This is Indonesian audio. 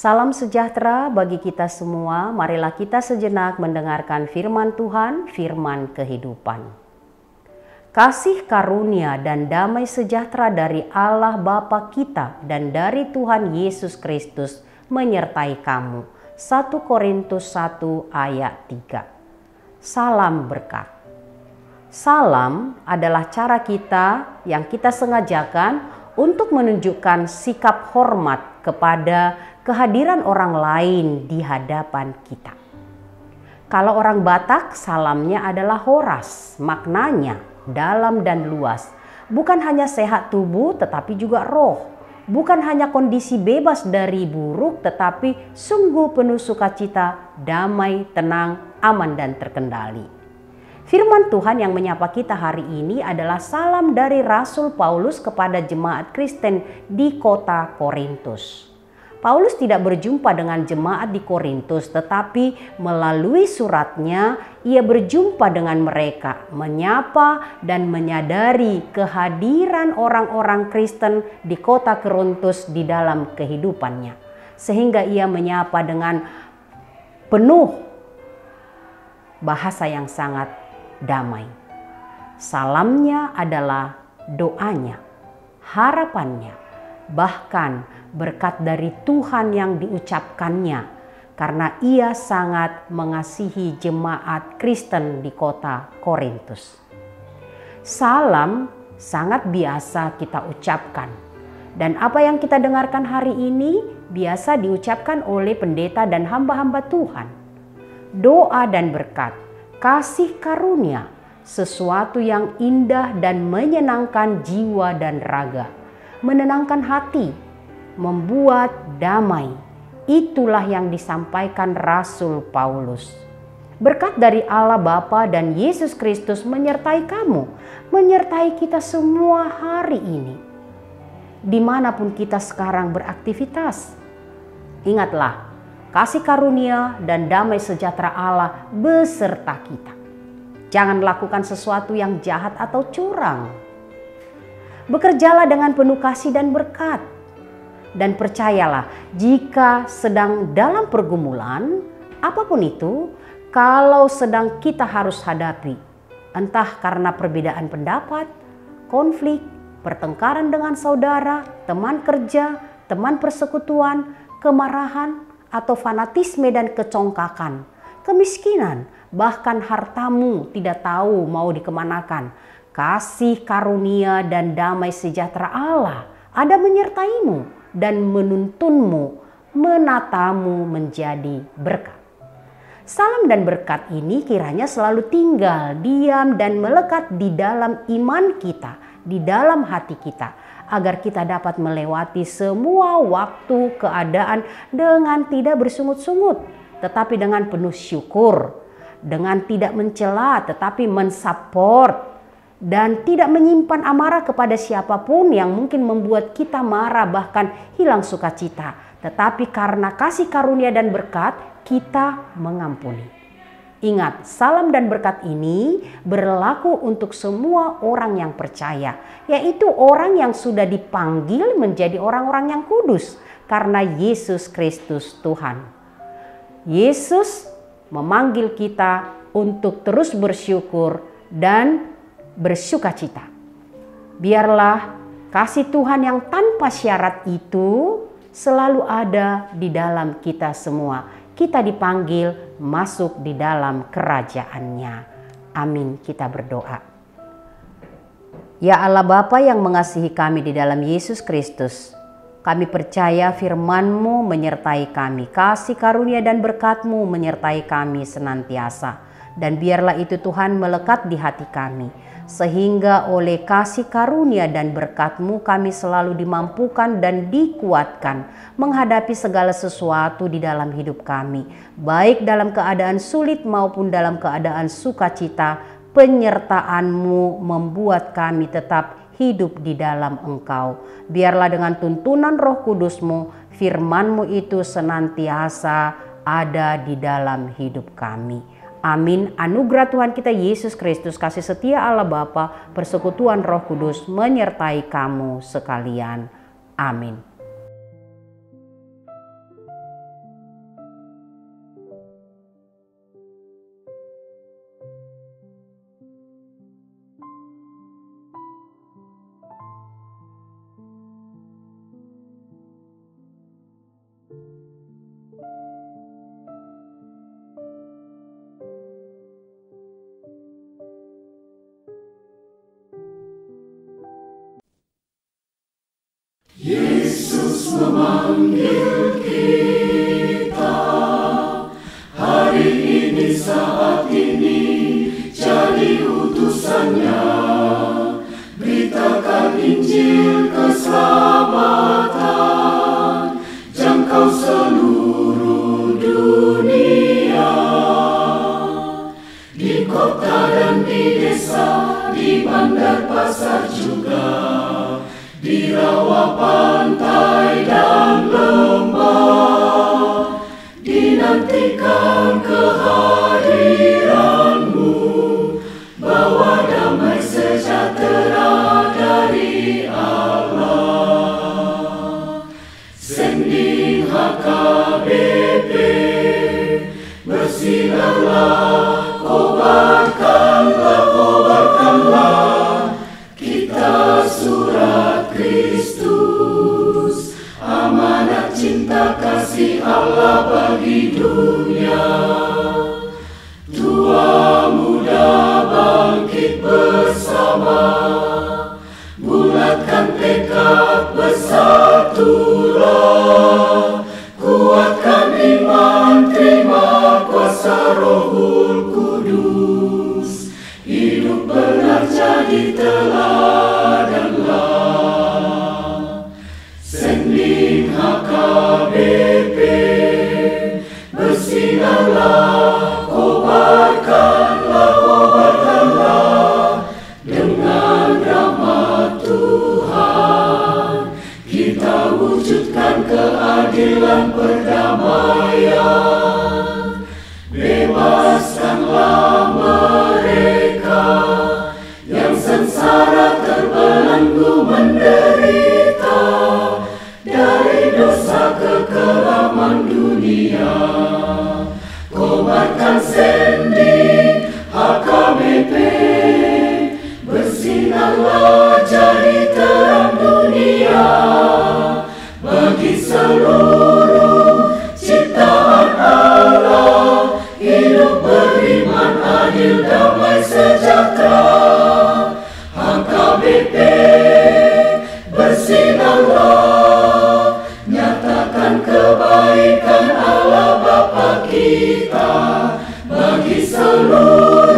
Salam sejahtera bagi kita semua. Marilah kita sejenak mendengarkan firman Tuhan, firman kehidupan. Kasih karunia dan damai sejahtera dari Allah Bapa kita dan dari Tuhan Yesus Kristus menyertai kamu. 1 Korintus 1 ayat 3. Salam berkat. Salam adalah cara kita yang kita sengajakan untuk menunjukkan sikap hormat kepada kehadiran orang lain di hadapan kita. Kalau orang Batak, salamnya adalah horas, maknanya dalam dan luas. Bukan hanya sehat tubuh tetapi juga roh. Bukan hanya kondisi bebas dari buruk tetapi sungguh penuh sukacita, damai, tenang, aman dan terkendali. Firman Tuhan yang menyapa kita hari ini adalah salam dari Rasul Paulus kepada jemaat Kristen di kota Korintus. Paulus tidak berjumpa dengan jemaat di Korintus, tetapi melalui suratnya ia berjumpa dengan mereka, menyapa dan menyadari kehadiran orang-orang Kristen di kota Korintus di dalam kehidupannya. Sehingga ia menyapa dengan penuh bahasa yang sangat damai. Salamnya adalah doanya, harapannya, bahkan berkat dari Tuhan yang diucapkannya karena ia sangat mengasihi jemaat Kristen di kota Korintus. Salam sangat biasa kita ucapkan dan apa yang kita dengarkan hari ini biasa diucapkan oleh pendeta dan hamba-hamba Tuhan. Doa dan berkat, kasih karunia, sesuatu yang indah dan menyenangkan jiwa dan raga, menenangkan hati, membuat damai. Itulah yang disampaikan Rasul Paulus. Berkat dari Allah Bapa dan Yesus Kristus menyertai kamu, menyertai kita semua hari ini. Dimanapun kita sekarang beraktivitas, ingatlah, kasih karunia dan damai sejahtera Allah beserta kita. Jangan lakukan sesuatu yang jahat atau curang. Bekerjalah dengan penuh kasih dan berkat. Dan percayalah, jika sedang dalam pergumulan, apapun itu, kalau sedang kita harus hadapi, entah karena perbedaan pendapat, konflik, pertengkaran dengan saudara, teman kerja, teman persekutuan, kemarahan, atau fanatisme dan kecongkakan, kemiskinan, bahkan hartamu tidak tahu mau dikemanakan, kasih karunia dan damai sejahtera Allah ada menyertaimu dan menuntunmu, menatamu menjadi berkat. Salam dan berkat ini kiranya selalu tinggal, diam dan melekat di dalam iman kita, di dalam hati kita, agar kita dapat melewati semua waktu keadaan dengan tidak bersungut-sungut, tetapi dengan penuh syukur, dengan tidak mencela tetapi mensupport, dan tidak menyimpan amarah kepada siapapun yang mungkin membuat kita marah bahkan hilang sukacita. Tetapi karena kasih karunia dan berkat, kita mengampuni. Ingat, salam dan berkat ini berlaku untuk semua orang yang percaya, yaitu orang yang sudah dipanggil menjadi orang-orang yang kudus karena Yesus Kristus Tuhan. Yesus memanggil kita untuk terus bersyukur dan bersukacita. Biarlah kasih Tuhan yang tanpa syarat itu selalu ada di dalam kita semua. Kita dipanggil masuk di dalam kerajaan-Nya. Amin. Kita berdoa. Ya Allah Bapa yang mengasihi kami di dalam Yesus Kristus, kami percaya firman-Mu menyertai kami. Kasih karunia dan berkat-Mu menyertai kami senantiasa. Dan biarlah itu Tuhan melekat di hati kami. Sehingga oleh kasih karunia dan berkat-Mu kami selalu dimampukan dan dikuatkan menghadapi segala sesuatu di dalam hidup kami. Baik dalam keadaan sulit maupun dalam keadaan sukacita, penyertaan-Mu membuat kami tetap hidup di dalam Engkau. Biarlah dengan tuntunan Roh Kudus-Mu, firman-Mu itu senantiasa ada di dalam hidup kami. Amin. Anugerah Tuhan kita Yesus Kristus, kasih setia Allah Bapa, persekutuan Roh Kudus menyertai kamu sekalian. Amin. memanggil kita. Hari ini, saat ini, jadi utusannya. Beritakan Injil keselamatan, jangkau seluruh dunia. Di kota dan di desa, di bandar pasar juga, di rawa pantai dan lembah, dinantikan kehadiranmu, bawa damai sejahtera dari Allah. Sending HKBP, bersinarlah, kobarkanlah, kita surat Kristus, amanat cinta kasih Allah bagi dunia. Tua muda bangkit bersama, bulatkan tekad, bersatulah, kuatkan iman, terima kuasa Rohul Kudus, hidup benar jadi teladanlah. Sending HKBP, bersinarlah, kobarkanlah, dengan rahmat Tuhan kita wujudkan keadilan perdamaian. Bebaskanlah mereka yang sengsara terbelenggu menderita, dari dosa kekelaman dunia. Kobarkan sending HKBP, bersinarlah jadi terang dunia, bagi seluruh ciptaan Allah, hidup beriman, adil, damai, sejahtera. HKBP, bersinarlah, nyatakan kebaikan Allah Bapa kita bagi seluruh